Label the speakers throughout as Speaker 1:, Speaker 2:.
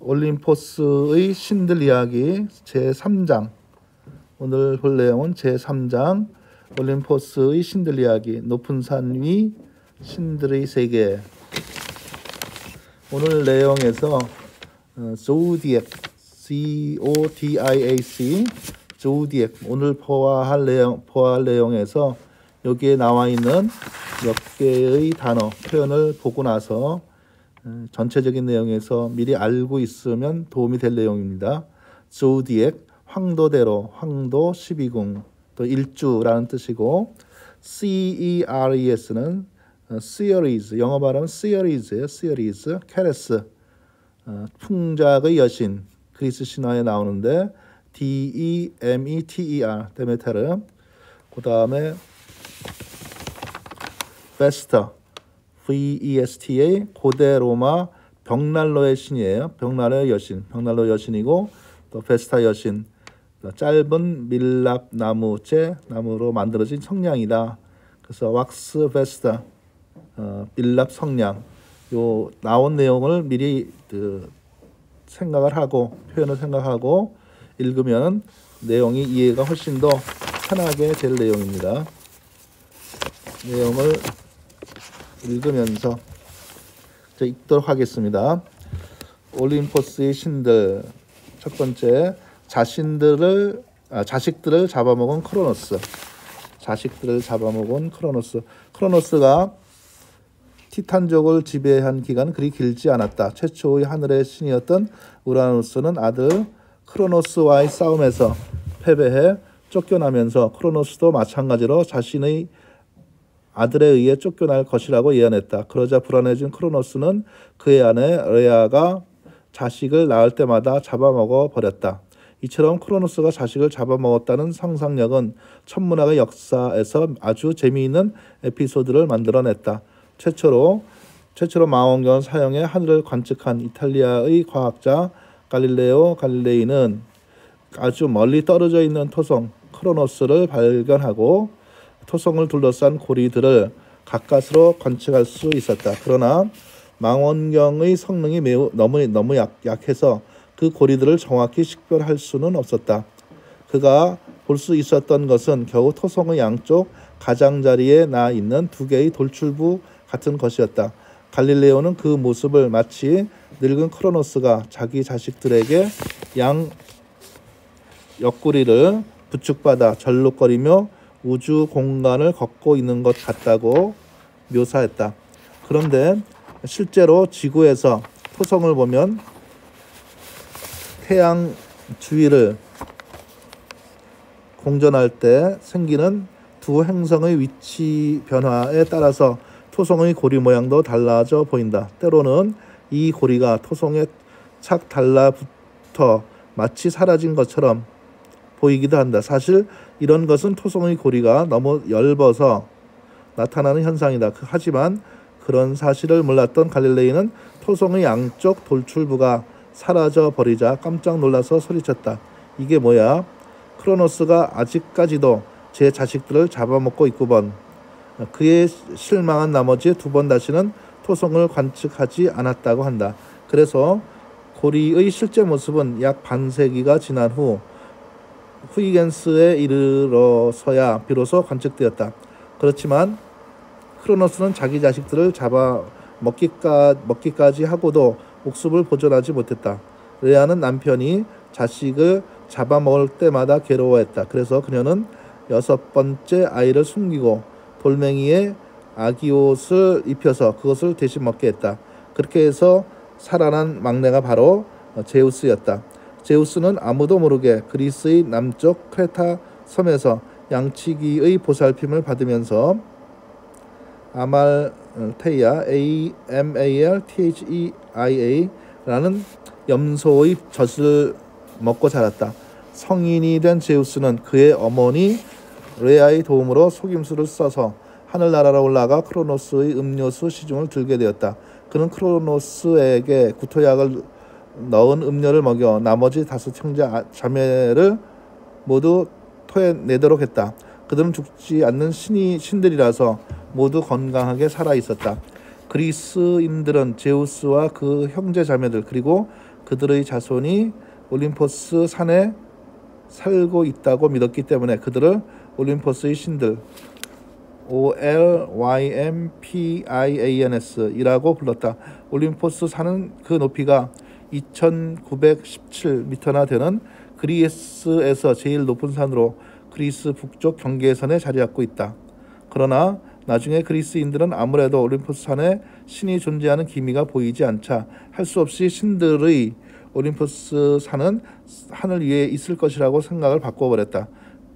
Speaker 1: 올림포스의 신들 이야기 제3장. 오늘 볼 내용은 제3장 올림포스의 신들 이야기, 높은 산 위 신들의 세계. 오늘 내용에서 조디액, C-O-D-I-A-C, 조디액, 오늘 보아할 내용에서 여기에 나와 있는 몇 개의 단어, 표현을 보고 나서 전체적인 내용에서 미리 알고 있으면 도움이 될 내용입니다. 조디액, 황도대로, 황도 12궁, 또 일주라는 뜻이고, CERES는 series, 영어 발음은 series예요. series, 케레스, 풍작의 여신, 그리스 신화에 나오는데 DEMETER, 데메테르. 그 다음에 베스터, VESTA, 고대 로마 벽난로의 신이에요. 벽난로의 여신, 벽난로 여신이고, 또 베스타 여신, 짧은 밀랍 나무째, 나무로 만들어진 성냥이다. 그래서 왁스 베스타, 밀랍 성냥. 요 나온 내용을 미리 생각을 하고, 표현을 생각하고 읽으면 내용이 이해가 훨씬 더 편하게 될 내용입니다. 내용을 읽으면서 읽도록 하겠습니다. 올림포스의 신들. 첫 번째, 자식들을 잡아먹은 크로노스. 자식들을 잡아먹은 크로노스. 크로노스가 티탄족을 지배한 기간은 그리 길지 않았다. 최초의 하늘의 신이었던 우라노스는 아들 크로노스와의 싸움에서 패배해 쫓겨나면서 크로노스도 마찬가지로 자신의 아들에 의해 쫓겨날 것이라고 예언했다. 그러자 불안해진 크로노스는 그의 아내 레아가 자식을 낳을 때마다 잡아먹어 버렸다. 이처럼 크로노스가 자식을 잡아먹었다는 상상력은 천문학의 역사에서 아주 재미있는 에피소드를 만들어냈다. 최초로 망원경을 사용해 하늘을 관측한 이탈리아의 과학자 갈릴레오 갈릴레이는 아주 멀리 떨어져 있는 토성 크로노스를 발견하고 토성을 둘러싼 고리들을 가까스로 관측할 수 있었다. 그러나 망원경의 성능이 너무 약해서 그 고리들을 정확히 식별할 수는 없었다. 그가 볼 수 있었던 것은 겨우 토성의 양쪽 가장자리에 나 있는 두 개의 돌출부 같은 것이었다. 갈릴레오는 그 모습을 마치 늙은 크로노스가 자기 자식들에게 양 옆구리를 부축받아 절룩거리며 우주 공간을 걷고 있는 것 같다고 묘사했다. 그런데 실제로 지구에서 토성을 보면 태양 주위를 공전할 때 생기는 두 행성의 위치 변화에 따라서 토성의 고리 모양도 달라져 보인다. 때로는 이 고리가 토성에 착 달라붙어 마치 사라진 것처럼 보이기도 한다. 사실 이런 것은 토성의 고리가 너무 엷어서 나타나는 현상이다. 하지만 그런 사실을 몰랐던 갈릴레이는 토성의 양쪽 돌출부가 사라져 버리자 깜짝 놀라서 소리쳤다. 이게 뭐야? 크로노스가 아직까지도 제 자식들을 잡아먹고 있구먼. 그의 실망한 나머지 두 번 다시는 토성을 관측하지 않았다고 한다. 그래서 고리의 실제 모습은 약 반세기가 지난 후 후이겐스에 이르러서야 비로소 관측되었다. 그렇지만 크로노스는 자기 자식들을 잡아먹기까지 하고도 목숨을 보존하지 못했다. 레아는 남편이 자식을 잡아먹을 때마다 괴로워했다. 그래서 그녀는 6번째 아이를 숨기고 돌멩이에 아기 옷을 입혀서 그것을 대신 먹게 했다. 그렇게 해서 살아난 막내가 바로 제우스였다. 제우스는 아무도 모르게 그리스의 남쪽 크레타 섬에서 양치기의 보살핌을 받으면서 아말테이아 AMALTHEIA라는 염소의 젖을 먹고 자랐다. 성인이 된 제우스는 그의 어머니 레아의 도움으로 속임수를 써서 하늘나라로 올라가 크로노스의 음료수 시중을 들게 되었다. 그는 크로노스에게 구토약을 넣은 음료를 먹여 나머지 5 형제 자매를 모두 토해내도록 했다. 그들은 죽지 않는 신들이라서 모두 건강하게 살아 있었다. 그리스인들은 제우스와 그 형제 자매들 그리고 그들의 자손이 올림포스 산에 살고 있다고 믿었기 때문에 그들을 올림포스의 신들 OLYMPIANS 이라고 불렀다. 올림포스 산은 그 높이가 2917m나 되는 그리스에서 제일 높은 산으로 그리스 북쪽 경계선에 자리 잡고 있다. 그러나 나중에 그리스인들은 아무래도 올림포스 산에 신이 존재하는 기미가 보이지 않자 할 수 없이 신들의 올림포스 산은 하늘 위에 있을 것이라고 생각을 바꿔버렸다.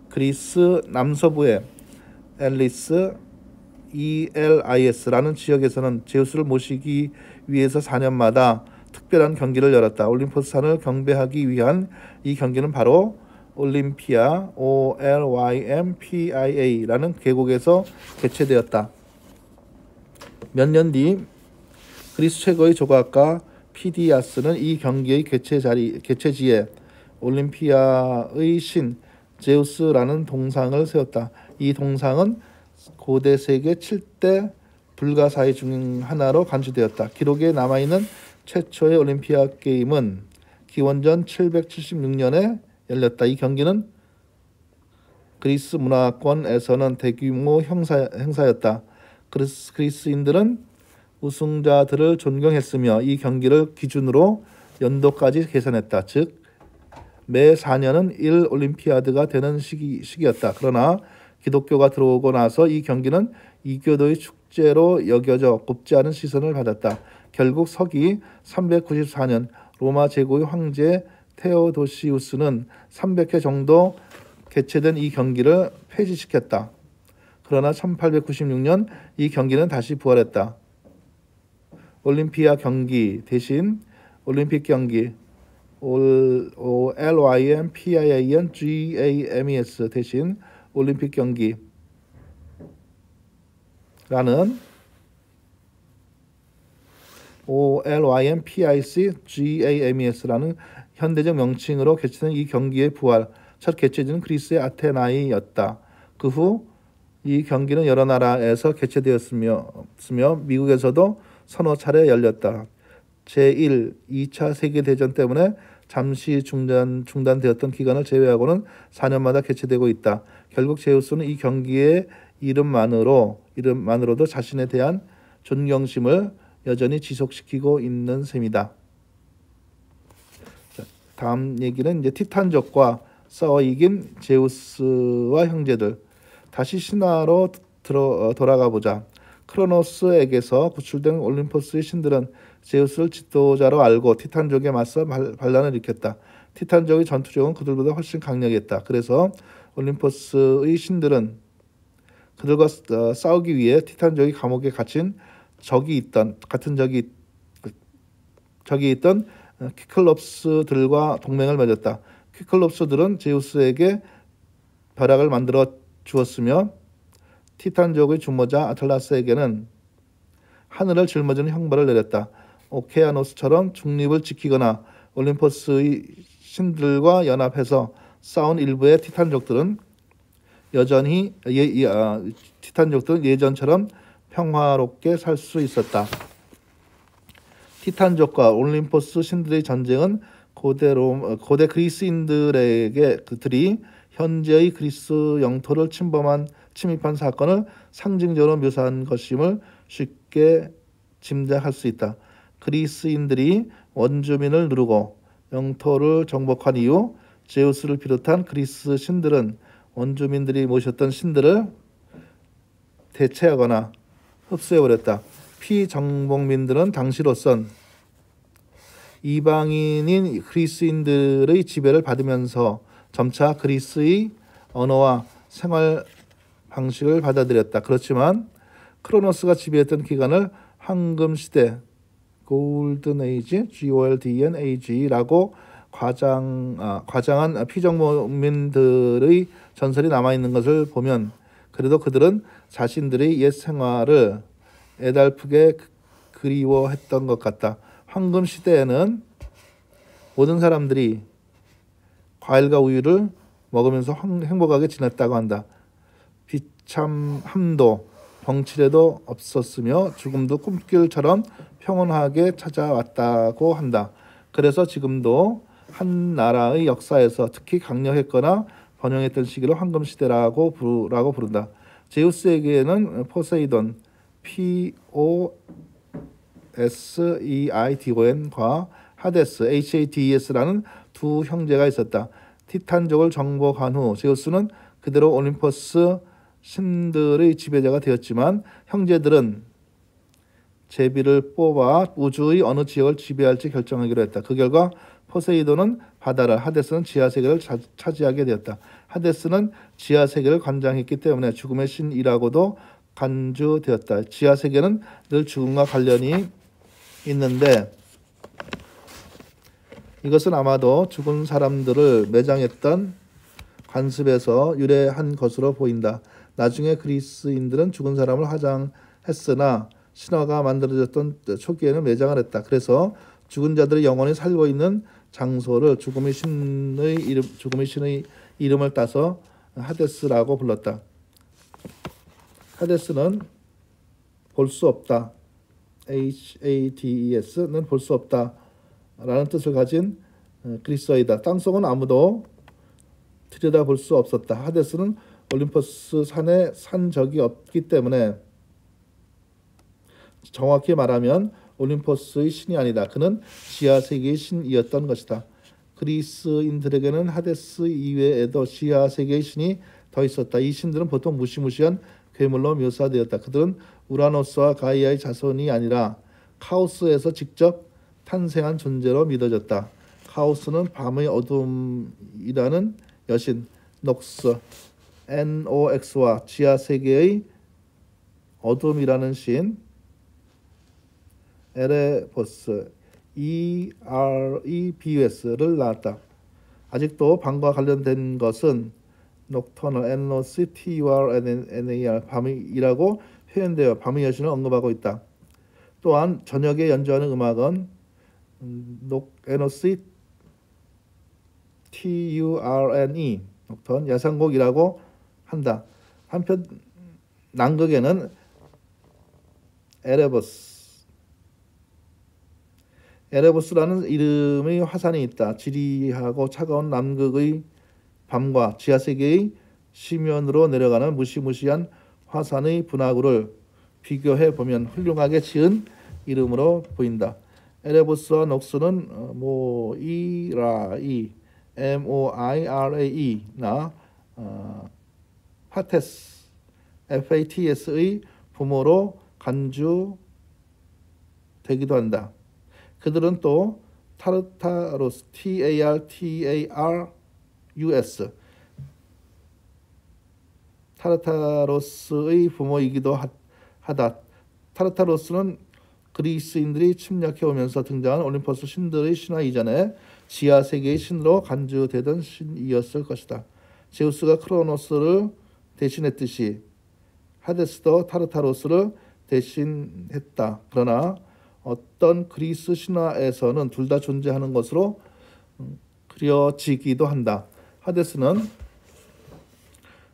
Speaker 1: 그리스 남서부의 엘리스 ELIS라는 지역에서는 제우스를 모시기 위해서 4년마다 특별한 경기를 열었다. 올림포스 산을 경배하기 위한 이 경기는 바로 올림피아 OLYMPIA라는 계곡에서 개최되었다. 몇 년 뒤 그리스 최고의 조각가 피디아스는 이 경기의 개최지에 올림피아의 신 제우스라는 동상을 세웠다. 이 동상은 고대 세계 7대 불가사의 중 하나로 간주되었다. 기록에 남아있는 최초의 올림피아 게임은 기원전 776년에 열렸다. 이 경기는 그리스 문화권에서는 대규모 행사였다. 그리스인들은 우승자들을 존경했으며 이 경기를 기준으로 연도까지 계산했다. 즉 매 4년은 1 올림피아드가 되는 시기였다. 그러나 기독교가 들어오고 나서 이 경기는 이교도의 축제로 여겨져 곱지 않은 시선을 받았다. 결국 서기 394년 로마 제국의 황제 테오도시우스는 300회 정도 개최된 이 경기를 폐지시켰다. 그러나 1896년 이 경기는 다시 부활했다. 올림피아 경기 대신 올림픽 경기 OLYMPIANGAMES 대신 올림픽 경기라는 OLYMPICGAMES라는 현대적 명칭으로 개최된 이 경기의 부활, 첫 개최지는 그리스의 아테나이였다. 그 후 이 경기는 여러 나라에서 개최되었으며 미국에서도 서너 차례 열렸다. 제1, 2차 세계대전 때문에 잠시 중단되었던 기간을 제외하고는 4년마다 개최되고 있다. 결국 제우스는 이 경기의 이름만으로도 자신에 대한 존경심을 여전히 지속시키고 있는 셈이다. 자, 다음 얘기는 이제 티탄족과 싸워 이긴 제우스와 형제들. 다시 신화로 돌아가 보자. 크로노스에게서 구출된 올림포스의 신들은 제우스를 지도자로 알고 티탄족에 맞서 반란을 일으켰다. 티탄족의 전투력은 그들보다 훨씬 강력했다. 그래서 올림포스의 신들은 그들과 싸우기 위해 티탄족의 감옥에 갇힌 적이 있던 키클롭스들과 동맹을 맺었다. 키클롭스들은 제우스에게 벼락을 만들어 주었으며 티탄족의 주모자 아틀라스에게는 하늘을 짊어지는 형벌을 내렸다. 오케아노스처럼 중립을 지키거나 올림포스의 신들과 연합해서 싸운 일부의 티탄족들은 예전처럼 평화롭게 살 수 있었다. 티탄족과 올림포스 신들의 전쟁은 고대 그리스인들에게 그들이 현재의 그리스 영토를 침입한 사건을 상징적으로 묘사한 것임을 쉽게 짐작할 수 있다. 그리스인들이 원주민을 누르고 영토를 정복한 이후 제우스를 비롯한 그리스 신들은 원주민들이 모셨던 신들을 대체하거나 흡수해버렸다. 피정복민들은 당시로선 이방인인 그리스인들의 지배를 받으면서 점차 그리스의 언어와 생활 방식을 받아들였다. 그렇지만 크로노스가 지배했던 기간을 황금시대 골든 에이지 GOLDEN AG라고 과장한 피정민들의 전설이 남아있는 것을 보면 그래도 그들은 자신들의 옛 생활을 애달프게 그리워했던 것 같다. 황금시대에는 모든 사람들이 과일과 우유를 먹으면서 행복하게 지냈다고 한다. 비참함도 병치레도 없었으며 죽음도 꿈길처럼 평온하게 찾아왔다고 한다. 그래서 지금도 한 나라의 역사에서 특히 강력했거나 번영했던 시기를 황금시대라고 부른다. 제우스에게는 포세이돈, P-O-S-E-I-D-O-N과 하데스, H-A-D-E-S라는 두 형제가 있었다. 티탄족을 정복한 후 제우스는 그대로 올림퍼스 신들의 지배자가 되었지만 형제들은 제비를 뽑아 우주의 어느 지역을 지배할지 결정하기로 했다. 그 결과 포세이돈은 바다를, 하데스는 지하세계를 차지하게 되었다. 하데스는 지하세계를 관장했기 때문에 죽음의 신이라고도 간주되었다. 지하세계는 늘 죽음과 관련이 있는데 이것은 아마도 죽은 사람들을 매장했던 관습에서 유래한 것으로 보인다. 나중에 그리스인들은 죽은 사람을 화장했으나 신화가 만들어졌던 초기에는 매장을 했다. 그래서 죽은 자들의 영혼이 살고 있는 장소를 죽음의 신의 이름을 따서 하데스라고 불렀다. 하데스는 볼 수 없다. H-A-D-E-S는 볼 수 없다 라는 뜻을 가진 그리스어이다. 땅속은 아무도 들여다볼 수 없었다. 하데스는 올림퍼스 산에 산 적이 없기 때문에 정확히 말하면 올림퍼스의 신이 아니다. 그는 지하세계의 신이었던 것이다. 그리스인들에게는 하데스 이외에도 지하세계의 신이 더 있었다. 이 신들은 보통 무시무시한 괴물로 묘사되었다. 그들은 우라노스와 가이아의 자손이 아니라 카오스에서 직접 탄생한 존재로 믿어졌다. 카오스는 밤의 어둠이라는 여신 녹스, NOX와 지하세계의 어둠이라는 신 에레보스, EREBUS를 낳았다. 아직도 밤과 관련된 것은 Nocturnal, NOCTURNAL, 밤이라고 표현되어 밤의 여신을 언급하고 있다. 또한 저녁에 연주하는 음악은 NOCTURNE, 녹턴, 야상곡이라고 한다. 한편 남극에는 에레보스라는 이름의 화산이 있다. 지리하고 차가운 남극의 밤과 지하세계의 심연으로 내려가는 무시무시한 화산의 분화구를 비교해 보면 훌륭하게 지은 이름으로 보인다. 에레보스와 녹스는 모이라이, MOIRAE나 파테스, FATS의 부모로 간주되기도 한다. 그들은 또 타르타로스, TARTARUS, 타르타로스의 부모이기도 하다. 타르타로스는 그리스인들이 침략해 오면서 등장한 올림퍼스 신들의 신화 이전에 지하세계의 신으로 간주되던 신이었을 것이다. 제우스가 크로노스를 대신했듯이 하데스도 타르타로스를 대신했다. 그러나 어떤 그리스 신화에서는 둘 다 존재하는 것으로 그려지기도 한다. 하데스는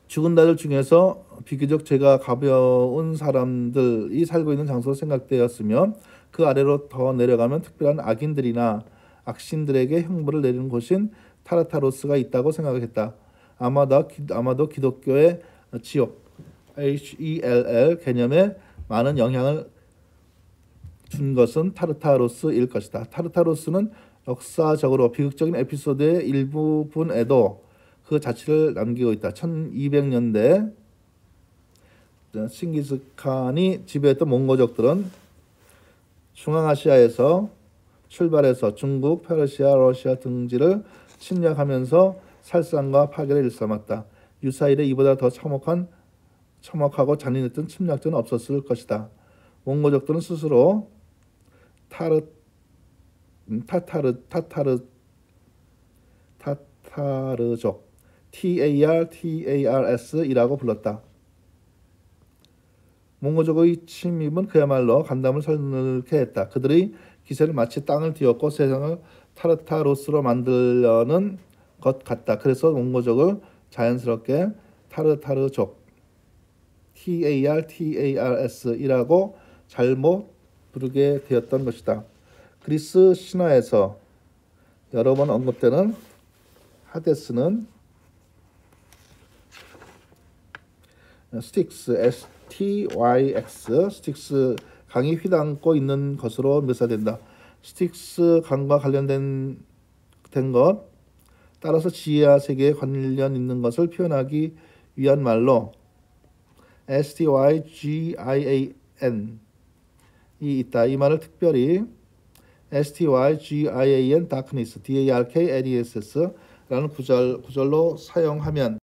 Speaker 1: 죽은 자들 중에서 비교적 죄가 가벼운 사람들이 살고 있는 장소로 생각되었으며 그 아래로 더 내려가면 특별한 악인들이나 악신들에게 형벌을 내리는 곳인 타르타로스가 있다고 생각했다. 아마도 기독교의 지옥 HELL 개념에 많은 영향을 준 것은 타르타로스일 것이다. 타르타로스는 역사적으로 비극적인 에피소드의 일부분에도 그 자취를 남기고 있다. 1200년대 칭기스칸이 지배했던 몽고족들은 중앙아시아에서 출발해서 중국, 페르시아, 러시아 등지를 침략하면서 살상과 파괴를 일삼았다. 유사일에 이보다 더 참혹하고 잔인했던 침략전은 없었을 것이다. 몽고족들은 스스로 타타르족 TARTARS이라고 불렀다. 몽고족의 침입은 그야말로 간담을 서늘케 했다. 그들의 기세를 마치 땅을 뒤엎고 세상을 타르타로스로 만들려는 것 같다. 그래서 몽고족을 자연스럽게 타르타르족 TARTARS이라고 잘못 부르게 되었던 것이다. 그리스 신화에서 여러 번 언급되는 하데스는 스틱스, STYX, 스틱스 강이 휘감고 있는 것으로 묘사된다. 스틱스 강과 관련된 것, 따라서 지하 세계에 관련 있는 것을 표현하기 위한 말로 STYGIAN 이 있다. 이 말을 특별히 STYGIAN darkness, DARKNESS 라는 구절로 사용하면